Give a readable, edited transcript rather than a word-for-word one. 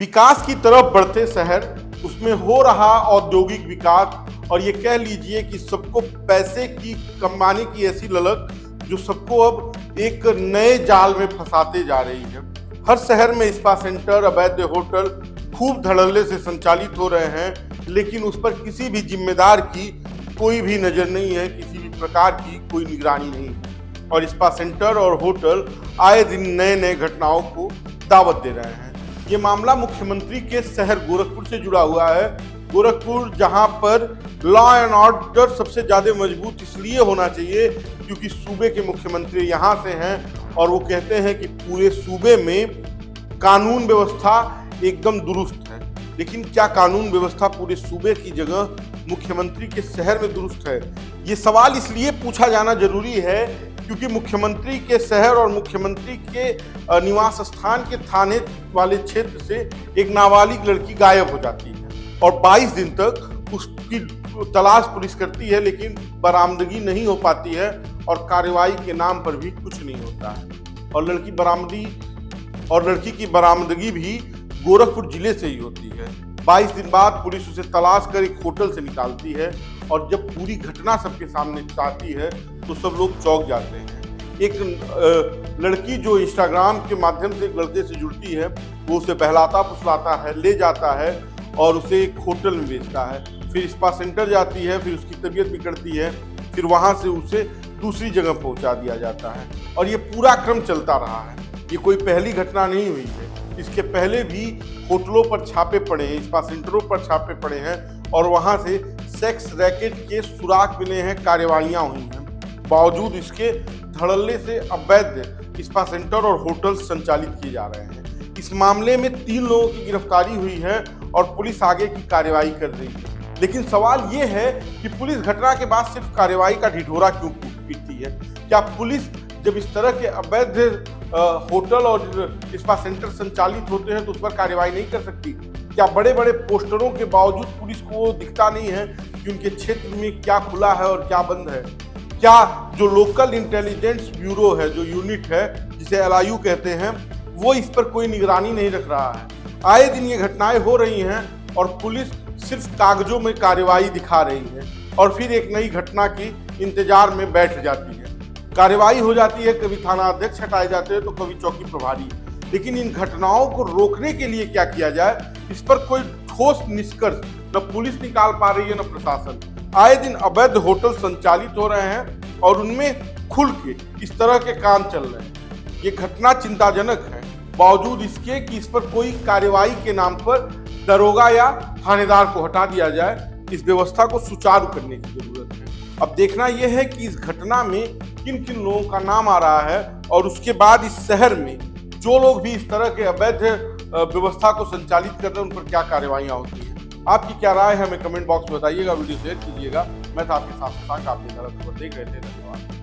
विकास की तरफ बढ़ते शहर, उसमें हो रहा औद्योगिक विकास और ये कह लीजिए कि सबको पैसे की कमाने की ऐसी ललक जो सबको अब एक नए जाल में फंसाते जा रही है। हर शहर में स्पा सेंटर, अवैध होटल खूब धड़ल्ले से संचालित हो रहे हैं, लेकिन उस पर किसी भी जिम्मेदार की कोई भी नजर नहीं है, किसी भी प्रकार की कोई निगरानी नहीं है। और स्पा सेंटर और होटल आए दिन नए नए घटनाओं को दावत दे रहे हैं। ये मामला मुख्यमंत्री के शहर गोरखपुर से जुड़ा हुआ है। गोरखपुर जहां पर लॉ एंड ऑर्डर सबसे ज्यादा मजबूत इसलिए होना चाहिए क्योंकि सूबे के मुख्यमंत्री यहां से हैं और वो कहते हैं कि पूरे सूबे में कानून व्यवस्था एकदम दुरुस्त है। लेकिन क्या कानून व्यवस्था पूरे सूबे की जगह मुख्यमंत्री के शहर में दुरुस्त है? ये सवाल इसलिए पूछा जाना जरूरी है क्योंकि मुख्यमंत्री के शहर और मुख्यमंत्री के निवास स्थान के थाने वाले क्षेत्र से एक नाबालिग लड़की गायब हो जाती है और 22 दिन तक उसकी तलाश पुलिस करती है, लेकिन बरामदगी नहीं हो पाती है और कार्रवाई के नाम पर भी कुछ नहीं होता है। और लड़की की बरामदगी भी गोरखपुर जिले से ही होती है। 22 दिन बाद पुलिस उसे तलाश कर एक होटल से निकालती है और जब पूरी घटना सबके सामने आती है तो सब लोग चौंक जाते हैं। एक लड़की जो इंस्टाग्राम के माध्यम से एक लड़के से जुड़ती है, वो उसे बहलाता फुसलाता है, ले जाता है और उसे एक होटल में भेजता है। फिर स्पा सेंटर जाती है, फिर उसकी तबीयत बिगड़ती है, फिर वहाँ से उसे दूसरी जगह पहुँचा दिया जाता है और ये पूरा क्रम चलता रहा है। ये कोई पहली घटना नहीं हुई है, इसके पहले भी होटलों पर छापे पड़े हैं, स्पा सेंटरों पर छापे पड़े हैं और वहाँ से सेक्स रैकेट के सुराग मिले हैं, कार्यवाहियाँ हुई हैं। बावजूद इसके धड़ल्ले से अवैध स्पा सेंटर और होटल संचालित किए जा रहे हैं। इस मामले में 3 लोगों की गिरफ्तारी हुई है और पुलिस आगे की कार्रवाई कर रही है। लेकिन सवाल ये है कि पुलिस घटना के बाद सिर्फ कार्रवाई का ढिढोरा क्यों पीटती है? क्या पुलिस जब इस तरह के अवैध होटल और स्पा सेंटर संचालित होते हैं तो उस पर कार्रवाई नहीं कर सकती? क्या बड़े बड़े पोस्टरों के बावजूद पुलिस को दिखता नहीं है कि उनके क्षेत्र में क्या खुला है और क्या बंद है? क्या जो लोकल इंटेलिजेंस ब्यूरो है, जो यूनिट है जिसे LIU कहते हैं, वो इस पर कोई निगरानी नहीं रख रहा है? आए दिन ये घटनाएं हो रही हैं और पुलिस सिर्फ कागजों में कार्रवाई दिखा रही है और फिर एक नई घटना की इंतजार में बैठ जाती है। कार्रवाई हो जाती है, कभी थाना अध्यक्ष हटाए जाते हैं तो कभी चौकी प्रभारी। लेकिन इन घटनाओं को रोकने के लिए क्या किया जाए, इस पर कोई ठोस निष्कर्ष न पुलिस निकाल पा रही है न प्रशासन। आए दिन अवैध होटल संचालित हो रहे हैं और उनमें खुल के इस तरह के काम चल रहे हैं। ये घटना चिंताजनक है, बावजूद इसके कि इस पर कोई कार्रवाई के नाम पर दरोगा या थानेदार को हटा दिया जाए। इस व्यवस्था को सुचारू करने की जरूरत है। अब देखना यह है कि इस घटना में किन किन लोगों का नाम आ रहा है और उसके बाद इस शहर में जो लोग भी इस तरह के अवैध व्यवस्था को संचालित कर रहे हैं उन पर क्या कार्रवाइयाँ होती हैं। आपकी क्या राय है हमें कमेंट बॉक्स में बताइएगा, वीडियो शेयर कीजिएगा। मैं था आपके साथ आप देख रहे थे। धन्यवाद।